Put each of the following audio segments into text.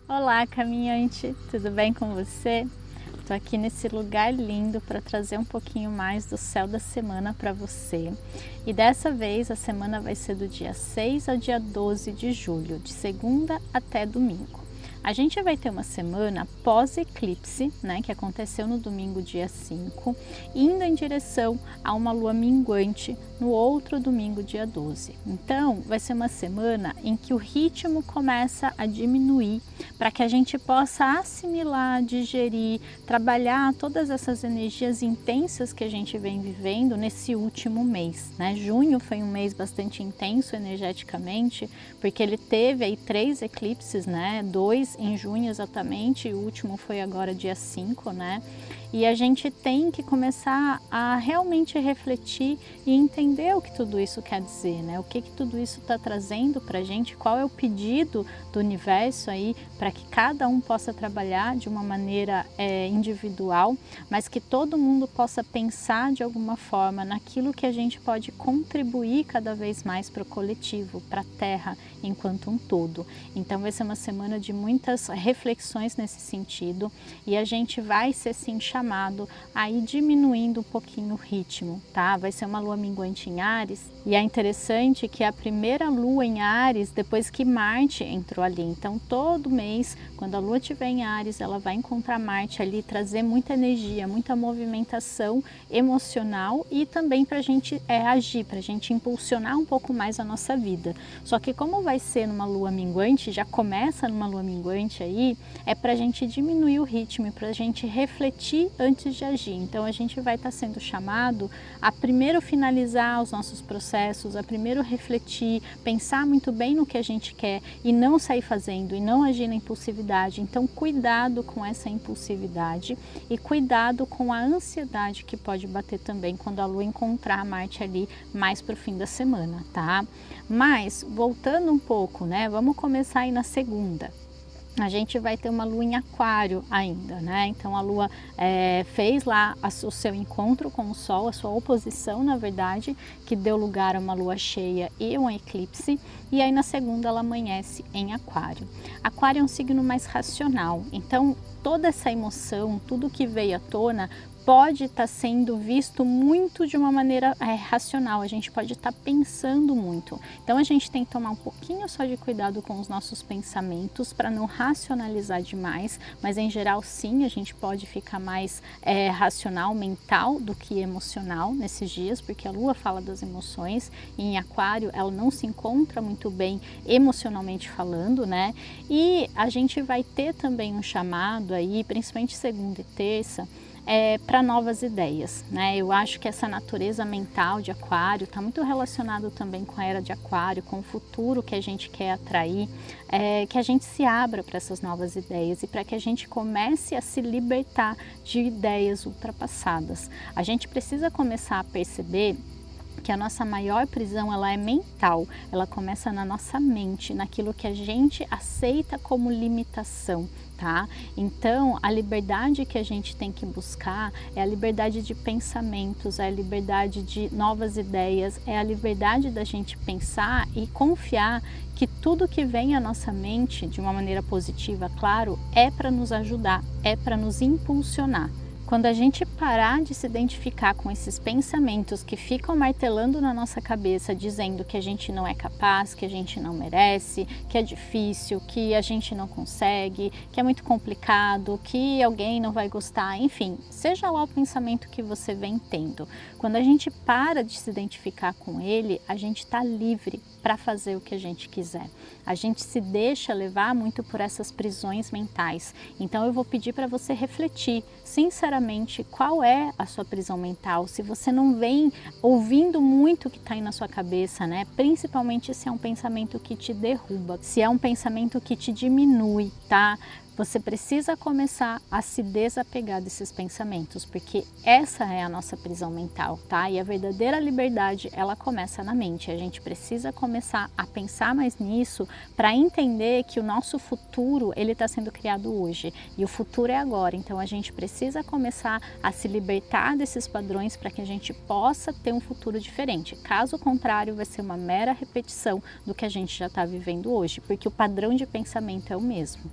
Olá, caminhante, tudo bem com você? Estou aqui nesse lugar lindo para trazer um pouquinho mais do céu da semana para você. E dessa vez a semana vai ser do dia 6 ao dia 12 de julho, de segunda até domingo. A gente vai ter uma semana pós-eclipse, né, que aconteceu no domingo dia 5, indo em direção a uma lua minguante no outro domingo dia 12. Então, vai ser uma semana em que o ritmo começa a diminuir para que a gente possa assimilar, digerir, trabalhar todas essas energias intensas que a gente vem vivendo nesse último mês, né? Junho foi um mês bastante intenso energeticamente, porque ele teve aí 3 eclipses, né? 2 em junho exatamente, e o último foi agora dia 5, né? E a gente tem que começar a realmente refletir e entender o que tudo isso quer dizer, né? O que tudo isso está trazendo para a gente, qual é o pedido do universo aí para que cada um possa trabalhar de uma maneira individual, mas que todo mundo possa pensar de alguma forma naquilo que a gente pode contribuir cada vez mais para o coletivo, para a Terra enquanto um todo. Então vai ser uma semana de muitas reflexões nesse sentido e a gente vai ser sim chamado a ir diminuindo um pouquinho o ritmo, tá? Vai ser uma lua minguante em Áries e é interessante que é a primeira lua em Áries depois que Marte entrou ali. Então todo mês, quando a lua estiver em Áries, ela vai encontrar Marte ali, trazer muita energia, muita movimentação emocional e também para a gente agir, para a gente impulsionar um pouco mais a nossa vida. Só que como vai ser numa lua minguante, já começa numa lua minguante aí, é para a gente diminuir o ritmo, para a gente refletir antes de agir. Então a gente vai estar sendo chamado a primeiro finalizar os nossos processos, a primeiro refletir, pensar muito bem no que a gente quer e não sair fazendo e não agir na impulsividade. Então cuidado com essa impulsividade e cuidado com a ansiedade que pode bater também quando a lua encontrar Marte ali mais para o fim da semana, tá? Mas voltando um pouco, né? Vamos começar aí na segunda. A gente vai ter uma lua em aquário ainda, né? Então a lua fez lá o seu encontro com o sol, a sua oposição, na verdade, que deu lugar a uma lua cheia e um eclipse, e aí na segunda ela amanhece em aquário. Aquário é um signo mais racional, então toda essa emoção, tudo que veio à tona, pode estar sendo visto muito de uma maneira racional, a gente pode estar pensando muito. Então a gente tem que tomar um pouquinho só de cuidado com os nossos pensamentos para não racionalizar demais, mas em geral sim, a gente pode ficar mais racional, mental do que emocional nesses dias, porque a lua fala das emoções e em aquário ela não se encontra muito bem emocionalmente falando, né? E a gente vai ter também um chamado aí, principalmente segunda e terça, para novas ideias, né? Eu acho que essa natureza mental de aquário está muito relacionado também com a era de aquário, com o futuro que a gente quer atrair, que a gente se abra para essas novas ideias e para que a gente comece a se libertar de ideias ultrapassadas. A gente precisa começar a perceber que a nossa maior prisão ela é mental, ela começa na nossa mente, naquilo que a gente aceita como limitação, tá? Então a liberdade que a gente tem que buscar é a liberdade de pensamentos, é a liberdade de novas ideias, é a liberdade da gente pensar e confiar que tudo que vem à nossa mente de uma maneira positiva, claro, é para nos ajudar, é para nos impulsionar. Quando a gente parar de se identificar com esses pensamentos que ficam martelando na nossa cabeça, dizendo que a gente não é capaz, que a gente não merece, que é difícil, que a gente não consegue, que é muito complicado, que alguém não vai gostar, enfim, seja lá o pensamento que você vem tendo. Quando a gente para de se identificar com ele, a gente está livre para fazer o que a gente quiser. A gente se deixa levar muito por essas prisões mentais. Então eu vou pedir para você refletir sinceramente qual é a sua prisão mental, se você não vem ouvindo muito o que está aí na sua cabeça, né? Principalmente se é um pensamento que te derruba, se é um pensamento que te diminui, tá? Você precisa começar a se desapegar desses pensamentos, porque essa é a nossa prisão mental, tá? E a verdadeira liberdade, ela começa na mente. A gente precisa começar a pensar mais nisso para entender que o nosso futuro, ele está sendo criado hoje. E o futuro é agora. Então, a gente precisa começar a se libertar desses padrões para que a gente possa ter um futuro diferente. Caso contrário, vai ser uma mera repetição do que a gente já está vivendo hoje, porque o padrão de pensamento é o mesmo.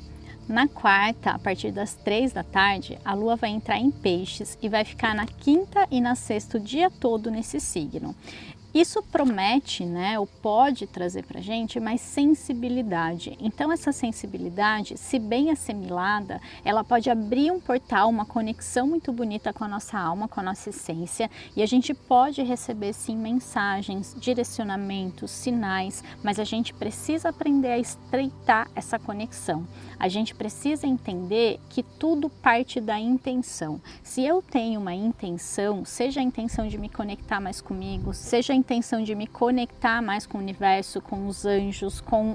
Na quarta, a partir das 3 da tarde, a Lua vai entrar em Peixes e vai ficar na quinta e na sexta o dia todo nesse signo. Isso promete, né, ou pode trazer para a gente mais sensibilidade. Então essa sensibilidade, se bem assimilada, ela pode abrir um portal, uma conexão muito bonita com a nossa alma, com a nossa essência, e a gente pode receber sim mensagens, direcionamentos, sinais, mas a gente precisa aprender a estreitar essa conexão. A gente precisa entender que tudo parte da intenção. Se eu tenho uma intenção, seja a intenção de me conectar mais comigo, seja a intenção de me conectar mais com o universo, com os anjos, com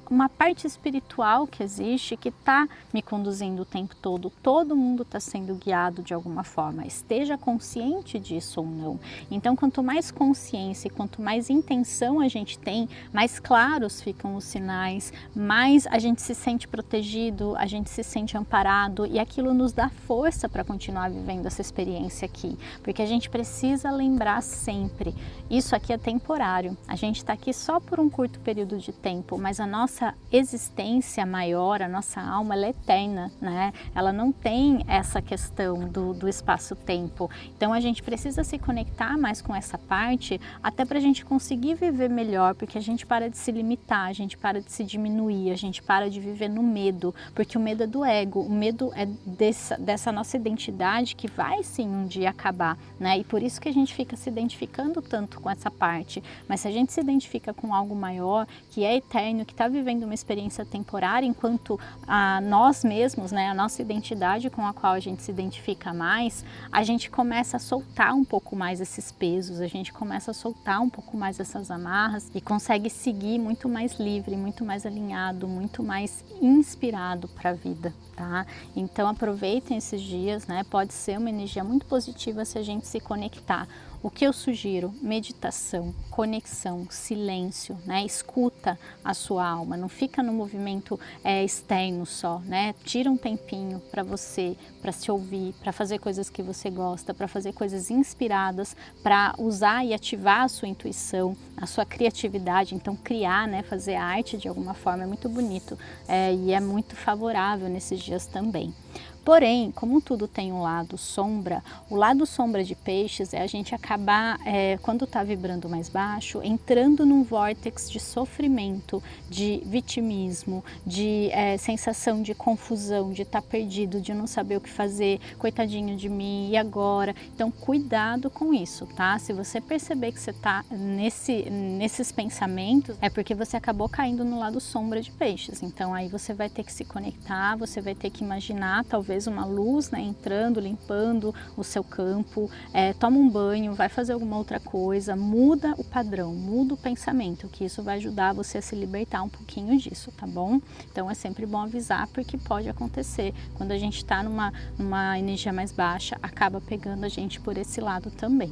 uma parte espiritual que existe, que está me conduzindo o tempo todo. Todo mundo está sendo guiado de alguma forma, esteja consciente disso ou não. Então, quanto mais consciência e quanto mais intenção a gente tem, mais claros ficam os sinais, mais a gente se sente protegido, a gente se sente amparado, e aquilo nos dá força para continuar vivendo essa experiência aqui, porque a gente precisa lembrar sempre, isso aqui é temporário, a gente está aqui só por um curto período de tempo, mas a nossa existência maior, a nossa alma, ela é eterna, né? Ela não tem essa questão do espaço-tempo, então a gente precisa se conectar mais com essa parte, até para a gente conseguir viver melhor, porque a gente para de se limitar, a gente para de se diminuir, a gente para de viver no medo, porque o medo é do ego, o medo é dessa nossa identidade que vai sim um dia acabar, né? E por isso que a gente fica se identificando tanto com essa parte, mas se a gente se identifica com algo maior, que é eterno, que está vivendo uma experiência temporária, enquanto nós mesmos, né, a nossa identidade com a qual a gente se identifica mais, a gente começa a soltar um pouco mais esses pesos, a gente começa a soltar um pouco mais essas amarras e consegue seguir muito mais livre, muito mais alinhado, muito mais inspirado para a vida, tá? Então aproveitem esses dias, né? Pode ser uma energia muito positiva se a gente se conectar. O que eu sugiro? Meditação, conexão, silêncio, né? Escuta a sua alma, não fica no movimento externo só, né? Tira um tempinho para você, para se ouvir, para fazer coisas que você gosta, para fazer coisas inspiradas, para usar e ativar a sua intuição, a sua criatividade. Então criar, né? Fazer arte de alguma forma é muito bonito e é muito favorável nesses dias também. Porém, como tudo tem um lado sombra, o lado sombra de Peixes é a gente acabar, quando está vibrando mais baixo, entrando num vórtice de sofrimento, de vitimismo, de sensação de confusão, de estar perdido, de não saber o que fazer, coitadinho de mim, e agora? Então, cuidado com isso, tá? Se você perceber que você está nesses pensamentos, é porque você acabou caindo no lado sombra de Peixes. Então, aí você vai ter que se conectar, você vai ter que imaginar, talvez, uma luz, né, entrando, limpando o seu campo, toma um banho, vai fazer alguma outra coisa, muda o padrão, muda o pensamento, que isso vai ajudar você a se libertar um pouquinho disso, tá bom? Então é sempre bom avisar, porque pode acontecer, quando a gente está numa energia mais baixa, acaba pegando a gente por esse lado também.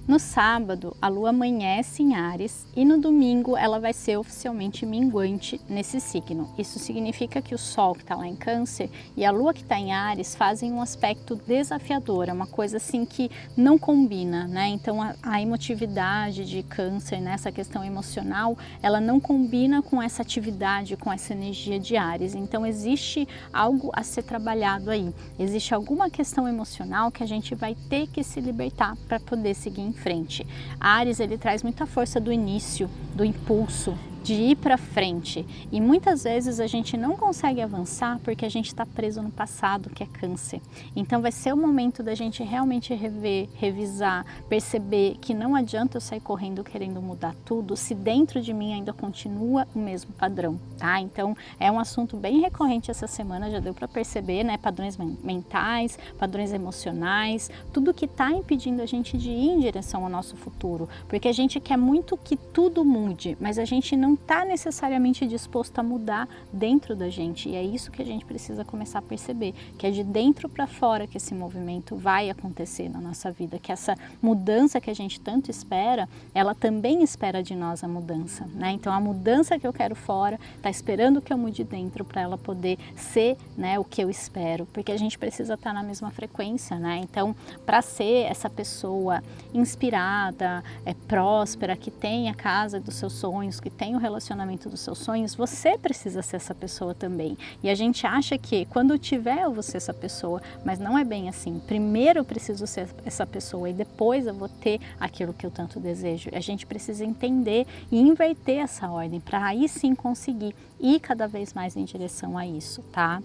No sábado, a Lua amanhece em Áries e no domingo ela vai ser oficialmente minguante nesse signo. Isso significa que o Sol que está lá em Câncer e a Lua que está em Áries fazem um aspecto desafiador, é uma coisa assim que não combina, né? Então a emotividade de Câncer, nessa questão emocional, ela não combina com essa atividade, com essa energia de Áries. Então existe algo a ser trabalhado aí, existe alguma questão emocional que a gente vai ter que se libertar para poder seguir em frente. Áries, ele traz muita força do início, do impulso, de ir para frente, e muitas vezes a gente não consegue avançar porque a gente está preso no passado, que é Câncer. Então vai ser o momento da gente realmente rever, revisar, perceber que não adianta eu sair correndo querendo mudar tudo se dentro de mim ainda continua o mesmo padrão, tá? Então é um assunto bem recorrente essa semana, já deu para perceber, né? Padrões mentais, padrões emocionais, tudo que está impedindo a gente de ir em direção ao nosso futuro, porque a gente quer muito que tudo mude, mas a gente não está necessariamente disposto a mudar dentro da gente, e é isso que a gente precisa começar a perceber, que é de dentro para fora que esse movimento vai acontecer na nossa vida, que essa mudança que a gente tanto espera, ela também espera de nós a mudança, né? Então a mudança que eu quero fora está esperando que eu mude dentro para ela poder ser, né, o que eu espero, porque a gente precisa estar na mesma frequência, né? Então, para ser essa pessoa inspirada, próspera, que tem a casa dos seus sonhos, que tem o relacionamento dos seus sonhos, você precisa ser essa pessoa também. E a gente acha que quando tiver eu vou ser essa pessoa, mas não é bem assim. Primeiro eu preciso ser essa pessoa e depois eu vou ter aquilo que eu tanto desejo. A gente precisa entender e inverter essa ordem para aí sim conseguir ir cada vez mais em direção a isso, tá?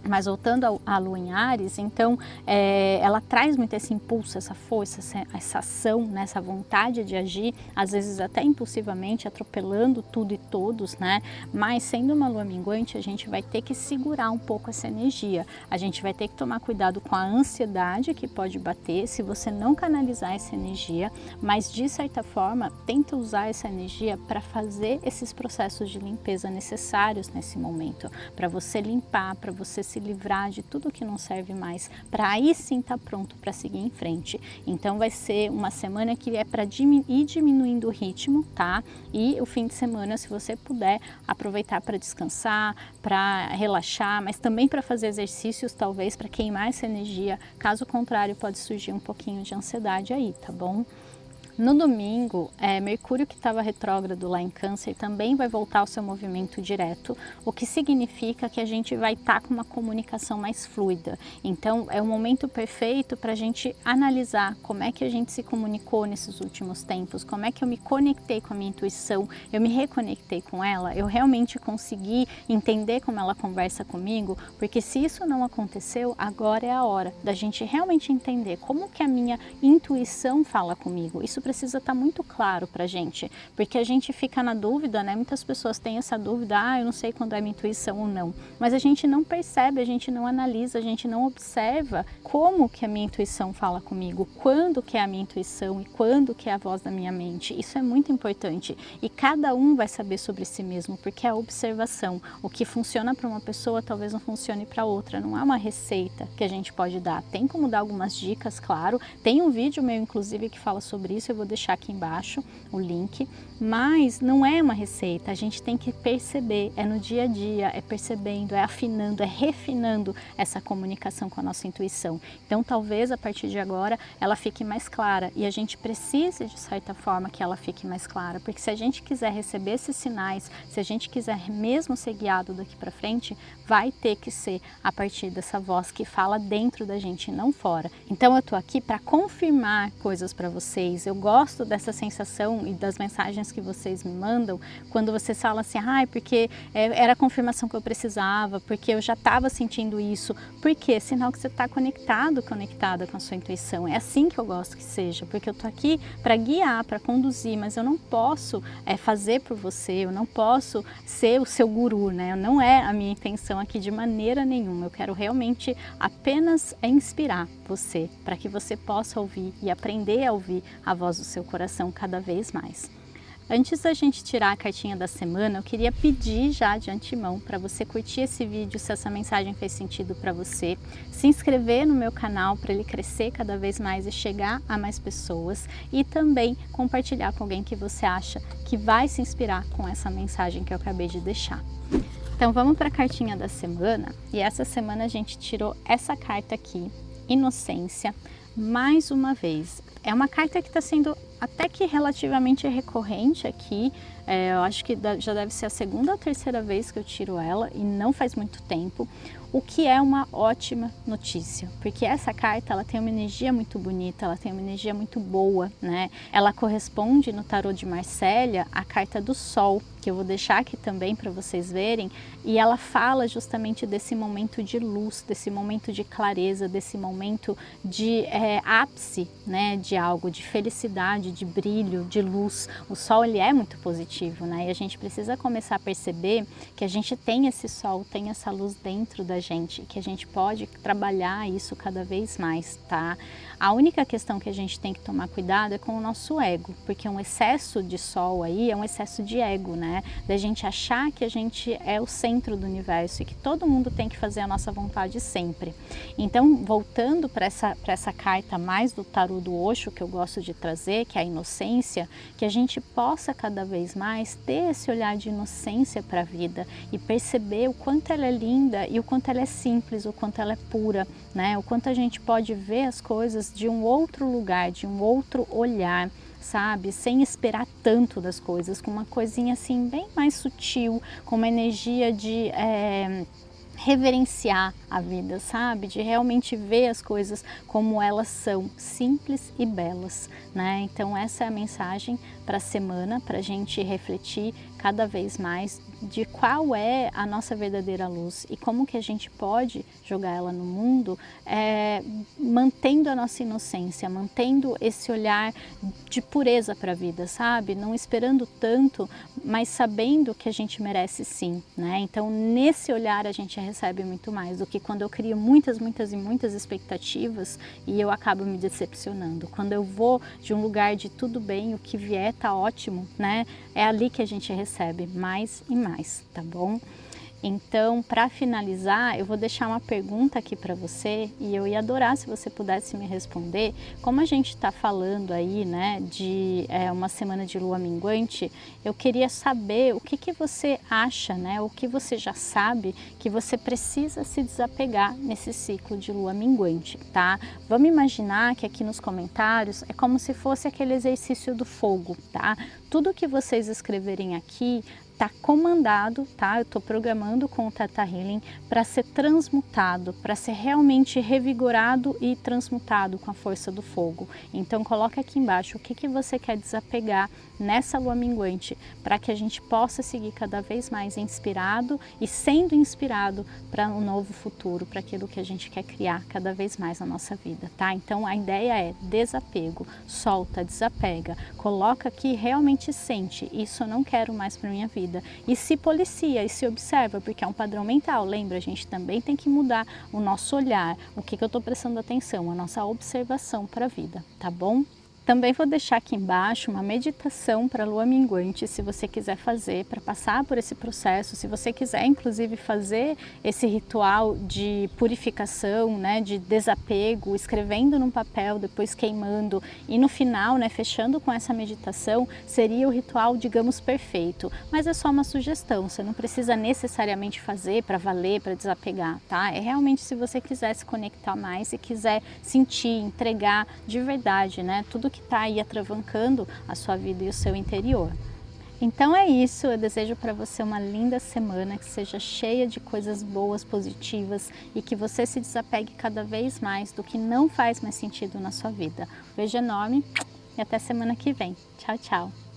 Mas voltando à Lua em Áries, então ela traz muito esse impulso, essa força, essa ação, né, essa vontade de agir, às vezes até impulsivamente, atropelando tudo e todos, né? Mas sendo uma Lua minguante, a gente vai ter que segurar um pouco essa energia. A gente vai ter que tomar cuidado com a ansiedade que pode bater se você não canalizar essa energia, mas de certa forma, tenta usar essa energia para fazer esses processos de limpeza necessários nesse momento, para você limpar, para você se livrar de tudo que não serve mais, para aí sim estar pronto para seguir em frente. Então vai ser uma semana que é para ir diminuindo o ritmo, tá? E o fim de semana, se você puder, aproveitar para descansar, para relaxar, mas também para fazer exercícios, talvez, para queimar essa energia. Caso contrário, pode surgir um pouquinho de ansiedade aí, tá bom? No domingo, Mercúrio, que estava retrógrado lá em Câncer, também vai voltar ao seu movimento direto, o que significa que a gente vai estar com uma comunicação mais fluida. Então, é o momento perfeito para a gente analisar como é que a gente se comunicou nesses últimos tempos, como é que eu me conectei com a minha intuição, eu me reconectei com ela, eu realmente consegui entender como ela conversa comigo, porque se isso não aconteceu, agora é a hora da gente realmente entender como que a minha intuição fala comigo. Isso precisa estar muito claro para a gente, porque a gente fica na dúvida, né? Muitas pessoas têm essa dúvida, eu não sei quando é minha intuição ou não, mas a gente não percebe, a gente não analisa, a gente não observa como que a minha intuição fala comigo, quando que é a minha intuição e quando que é a voz da minha mente. Isso é muito importante e cada um vai saber sobre si mesmo, porque é a observação. O que funciona para uma pessoa talvez não funcione para outra, não é uma receita que a gente pode dar. Tem como dar algumas dicas, claro, tem um vídeo meu inclusive que fala sobre isso, eu vou deixar aqui embaixo o link, mas não é uma receita, a gente tem que perceber, é no dia a dia, é percebendo, é afinando, é refinando essa comunicação com a nossa intuição. Então talvez a partir de agora ela fique mais clara e a gente precise de certa forma que ela fique mais clara, porque se a gente quiser receber esses sinais, se a gente quiser mesmo ser guiado daqui para frente, vai ter que ser a partir dessa voz que fala dentro da gente e não fora. Então eu tô aqui para confirmar coisas para vocês. Eu gosto dessa sensação e das mensagens que vocês me mandam quando vocês falam assim, porque era a confirmação que eu precisava, porque eu já estava sentindo isso. Por quê? Sinal que você está conectada com a sua intuição. É assim que eu gosto que seja, porque eu tô aqui para guiar, para conduzir, mas eu não posso fazer por você, eu não posso ser o seu guru, né? Não é a minha intenção aqui de maneira nenhuma. Eu quero realmente apenas inspirar você, para que você possa ouvir e aprender a ouvir a voz do seu coração cada vez mais. Antes da gente tirar a cartinha da semana, eu queria pedir já de antemão para você curtir esse vídeo se essa mensagem fez sentido para você, se inscrever no meu canal para ele crescer cada vez mais e chegar a mais pessoas e também compartilhar com alguém que você acha que vai se inspirar com essa mensagem que eu acabei de deixar. Então vamos para a cartinha da semana e essa semana a gente tirou essa carta aqui, Inocência, mais uma vez. É uma carta que está sendo até que relativamente recorrente aqui, eu acho que já deve ser a segunda ou terceira vez que eu tiro ela e não faz muito tempo, o que é uma ótima notícia, porque essa carta ela tem uma energia muito bonita, ela tem uma energia muito boa, né? Ela corresponde no tarô de Marsella à carta do Sol, que eu vou deixar aqui também para vocês verem, e ela fala justamente desse momento de luz, desse momento de clareza, desse momento de ápice, né, de algo, de felicidade, de brilho, de luz. O Sol ele é muito positivo, né? E a gente precisa começar a perceber que a gente tem esse Sol, tem essa luz dentro da gente, que a gente pode trabalhar isso cada vez mais, tá? A única questão que a gente tem que tomar cuidado é com o nosso ego, porque um excesso de Sol aí é um excesso de ego, né? Da gente achar que a gente é o centro do universo e que todo mundo tem que fazer a nossa vontade sempre. Então, voltando para essa carta mais do tarô do Osho, que eu gosto de trazer, que é a inocência, que a gente possa cada vez mais ter esse olhar de inocência para a vida e perceber o quanto ela é linda e o quanto ela é simples, o quanto ela é pura, né? O quanto a gente pode ver as coisas de um outro lugar, de um outro olhar. sabe? Sem esperar tanto das coisas, com uma coisinha assim bem mais sutil, com uma energia de reverenciar a vida, sabe? De realmente ver as coisas como elas são, simples e belas, né? Então essa é a mensagem para a semana, para a gente refletir cada vez mais de qual é a nossa verdadeira luz e como que a gente pode jogar ela no mundo, mantendo a nossa inocência, mantendo esse olhar de pureza para a vida, sabe? Não esperando tanto, mas sabendo que a gente merece sim, né? Então nesse olhar a gente recebe muito mais do que quando eu crio muitas expectativas e eu acabo me decepcionando. Quando eu vou de um lugar de tudo bem, o que vier tá ótimo, né? É ali que a gente recebe mais e mais, tá bom? Então, para finalizar, eu vou deixar uma pergunta aqui para você e eu ia adorar se você pudesse me responder. Como a gente está falando aí, né, de uma semana de lua minguante, eu queria saber o que você acha, né, o que você já sabe que você precisa se desapegar nesse ciclo de lua minguante, tá? Vamos imaginar que aqui nos comentários é como se fosse aquele exercício do fogo, tá? Tudo que vocês escreverem aqui está comandado, tá? Eu estou programando com o Theta Healing para ser transmutado, para ser realmente revigorado e transmutado com a força do fogo. Então coloca aqui embaixo o que você quer desapegar nessa lua minguante, para que a gente possa seguir cada vez mais inspirado e sendo inspirado para um novo futuro, para aquilo que a gente quer criar cada vez mais na nossa vida, tá? Então a ideia é desapego, solta, desapega, coloca aqui, realmente sente, isso eu não quero mais para minha vida. E se policia e se observa, porque é um padrão mental, lembra, a gente também tem que mudar o nosso olhar, o que eu estou prestando atenção, a nossa observação para a vida, tá bom? Também vou deixar aqui embaixo uma meditação para a lua minguante, se você quiser fazer, para passar por esse processo, se você quiser inclusive fazer esse ritual de purificação, né, de desapego, escrevendo num papel, depois queimando e no final, né, fechando com essa meditação, seria o ritual, digamos, perfeito. Mas é só uma sugestão, você não precisa necessariamente fazer para valer, para desapegar, tá? É realmente se você quiser se conectar mais e quiser sentir, entregar de verdade, né, tudo que está aí atravancando a sua vida e o seu interior. Então é isso, eu desejo para você uma linda semana, que seja cheia de coisas boas, positivas e que você se desapegue cada vez mais do que não faz mais sentido na sua vida. Um beijo enorme e até semana que vem. Tchau, tchau!